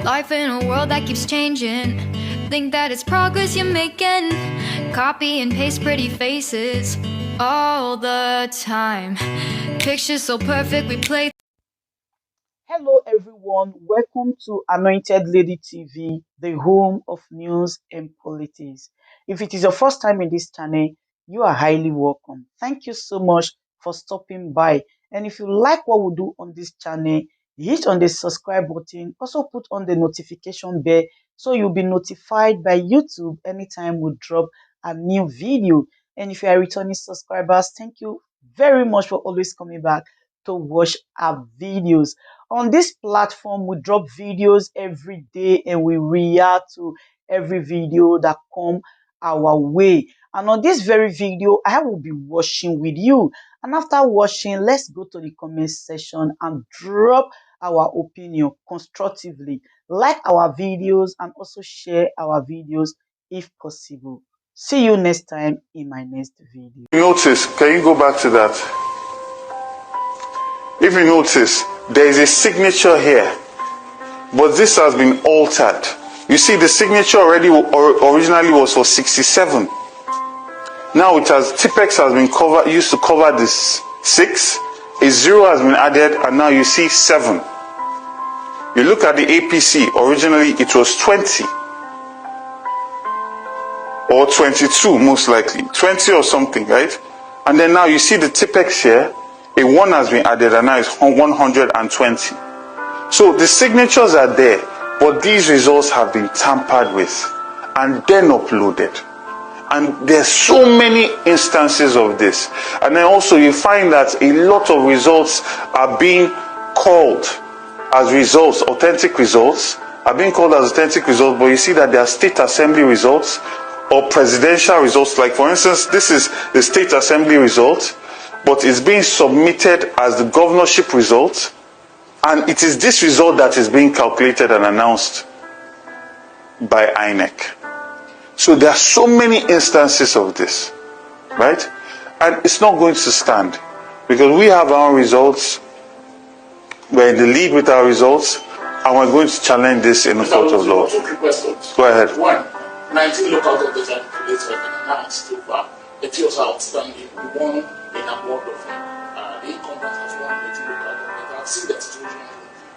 Life in a world that keeps changing. Think that it's progress you're making. Copy and paste pretty faces all the time. Pictures so perfect we play. Hello everyone, welcome to Anointed Lady TV, the home of news and politics. If it is your first time in this channel, you are highly welcome. Thank you so much for stopping by. And if you like what we do on this channel, hit on the subscribe button, also put on the notification bell so you'll be notified by YouTube anytime we drop a new video. And if you are returning subscribers, thank you very much for always coming back to watch our videos. On this platform, we drop videos every day and we react to every video that come our way. And on this very video, I will be watching with you. And after watching, let's go to the comment section and drop our opinion constructively. Like our videos and also share our videos if possible. See you next time in my next video. Notice, can you go back to that? If you notice, there is a signature here, but this has been altered. You see, the signature originally was for 67. Now it has, Tipex has been used to cover this 6. A 0 has been added, and now you see 7. You look at the APC, originally it was 20. Or 22, most likely. 20 or something, right? And then now you see the Tipex here. A 1 has been added and now it's 120. So the signatures are there, but these results have been tampered with and then uploaded. And there's so many instances of this. And then also you find that a lot of results are being called as results, authentic results, are being called as authentic results, but you see that they are state assembly results or presidential results. Like for instance, this is the state assembly result, but it's being submitted as the governorship result, and it is this result that is being calculated and announced by INEC. So there are so many instances of this, right? And it's not going to stand, because we have our own results, we're in the lead with our results, and we're going to challenge this in the court of law. Go ahead. 19 local government candidates have been announced so far. It feels outstanding. We won in a board of the incumbent has won 18 local government. I've seen that situation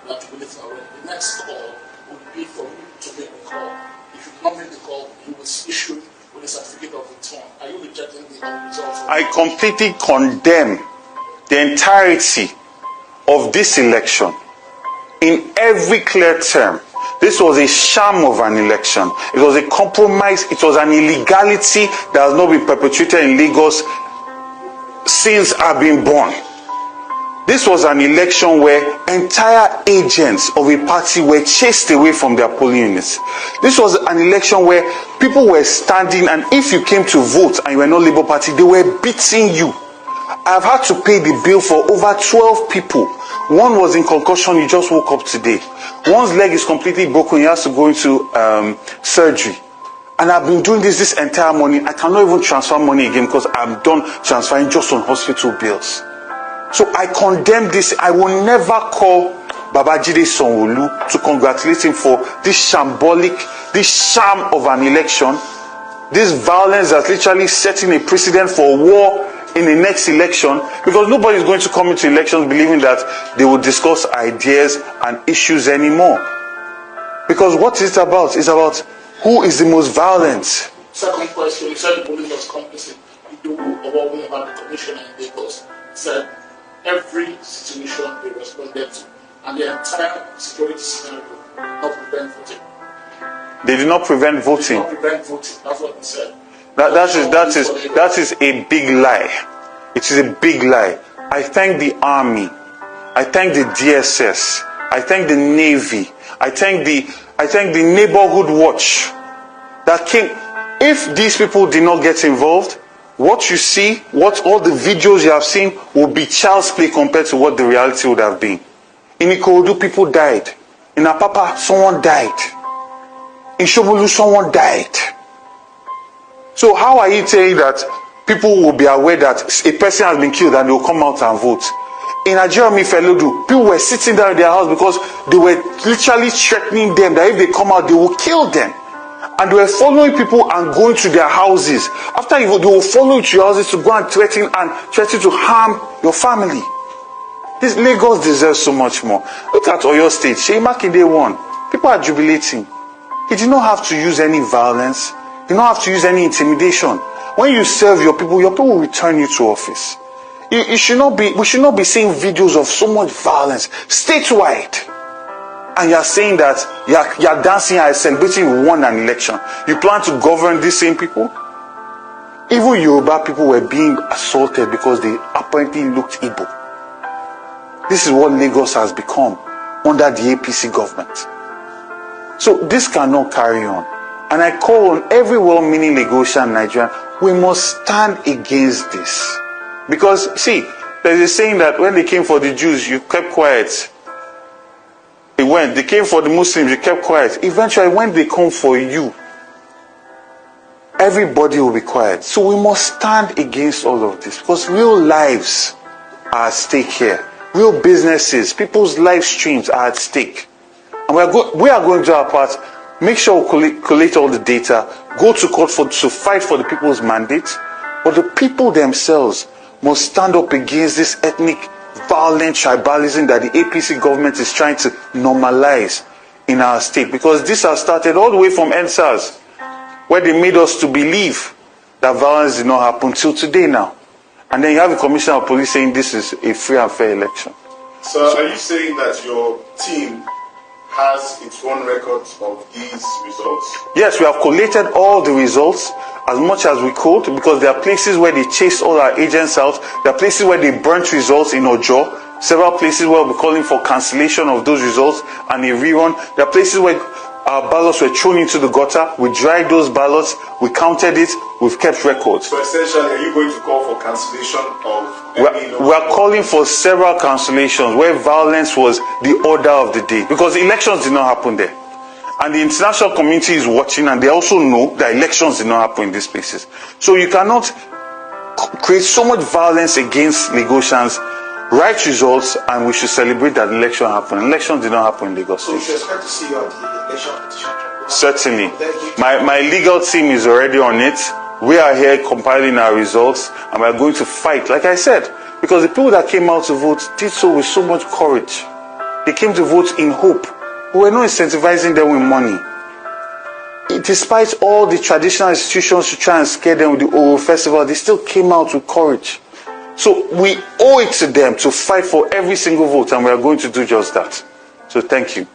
accumulating already. The next call would be for you to make the call. If you do not make the call, you will issue with a certificate of return. Are you rejecting the results? I completely condemn the entirety of this election in every clear term. This was a sham of an election. It was a compromise. It was an illegality that has not been perpetrated in Lagos since I've been born. This was an election where entire agents of a party were chased away from their polling units. This was an election where people were standing, and if you came to vote and you were not Labour Party, they were beating you. I've had to pay the bill for over 12 people. One was in concussion, he just woke up today. One's leg is completely broken, he has to go into surgery. And I've been doing this entire morning. I cannot even transfer money again because I'm done transferring just on hospital bills. So I condemn this. I will never call Babajide Sanwo-Olu to congratulate him for this shambolic, this sham of an election. This violence that's literally setting a precedent for war in the next election, because nobody is going to come into elections believing that they will discuss ideas and issues anymore. Because what is it about? It's about who is the most violent. Second question, you said the police was complicit. You do about one about the commissioner in Lagos said every situation they responded to, and the entire security scenario not prevent voting. They did not prevent voting. Not prevent voting. That's what he said. That is a big lie. It is a big lie. I thank the army. I thank the DSS. I thank the Navy. I thank the neighborhood watch that came. If these people did not get involved, what you see, what all the videos you have seen will be child's play compared to what the reality would have been. In Ikorodu, people died. In Apapa, someone died. In Shomolu, someone died. So how are you saying that people will be aware that a person has been killed and they will come out and vote? in Nigeria, people were sitting down in their house because they were literally threatening them that if they come out, they will kill them. And they were following people and going to their houses. After they will follow you to your houses to go and threaten to harm your family. This Lagos deserves so much more. Look at Oyo State. Seyi Makinde won. People are jubilating. He did not have to use any violence. He did not have to use any intimidation. When you serve your people will return you to office. We should not be seeing videos of so much violence statewide. And you are saying that you are dancing and celebrating you won an election. You plan to govern these same people? Even Yoruba people were being assaulted because they apparently looked Igbo. This is what Lagos has become under the APC government. So this cannot carry on. And I call on every well-meaning Lagosian Nigerian, we must stand against this. Because, see, there's a saying that when they came for the Jews, you kept quiet. They came for the Muslims, you kept quiet. Eventually, when they come for you, everybody will be quiet. So we must stand against all of this. Because real lives are at stake here. Real businesses, people's live streams are at stake. And we are going to do our part. Make sure we collate all the data. Go to court to fight for the people's mandate. But the people themselves must stand up against this ethnic violent tribalism that the APC government is trying to normalize in our state. Because this has started all the way from NSAS, where they made us to believe that violence did not happen till today now. And then you have a commissioner of police saying this is a free and fair election. So are you saying that your team has its own records of these results? Yes, we have collated all the results as much as we could, because there are places where they chased all our agents out. There are places where they burnt results in Ojo. Several places where we're calling for cancellation of those results and a rerun. There are places where our ballots were thrown into the gutter. We dried those ballots. We counted it. We've kept records. So essentially, are you going to call for cancellation of we are calling for several cancellations where violence was the order of the day, because elections did not happen there. And the international community is watching, and they also know that elections did not happen in these places. So you cannot create so much violence against Lagosians, write results, and we should celebrate that election happened. Elections did not happen in Lagos State. So we should expect to see you at the election petition tribunal? Certainly. My legal team is already on it. We are here compiling our results, and we are going to fight, like I said, because the people that came out to vote did so with so much courage. They came to vote in hope. We were not incentivizing them with money. Despite all the traditional institutions to try and scare them with the Oro Festival, they still came out with courage. So we owe it to them to fight for every single vote, and we are going to do just that. So thank you.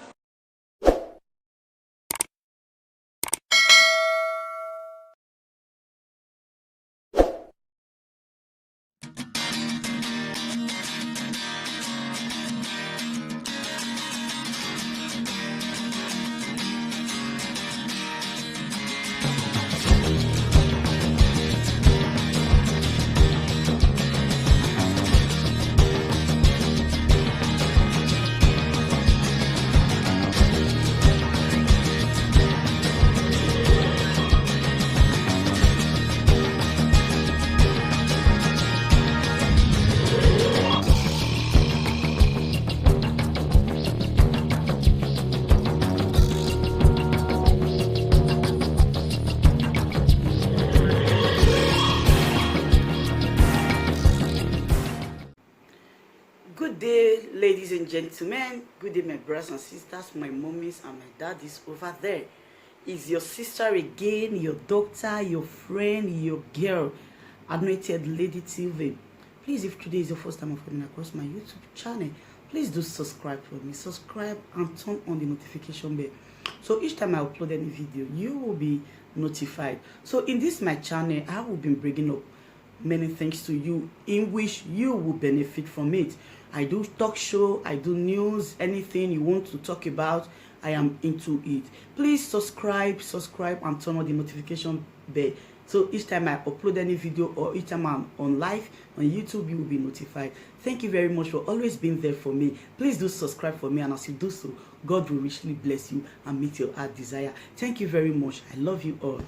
Good day, ladies and gentlemen. Good day, my brothers and sisters, my mommies and my daddies over there. Is your sister again, your doctor, your friend, your girl, Anointed Lady TV. Please, if today is your first time of coming across my YouTube channel, please do subscribe for me. Subscribe and turn on the notification bell. So each time I upload any video, you will be notified. So in this my channel, I will be bringing up many things to you in which you will benefit from it. I do talk show, I do news, anything you want to talk about, I am into it. Please subscribe and turn on the notification bell. So each time I upload any video or each time I'm on live on YouTube, you will be notified. Thank you very much for always being there for me. Please do subscribe for me, and as you do so, God will richly bless you and meet your heart desire. Thank you very much. I love you all.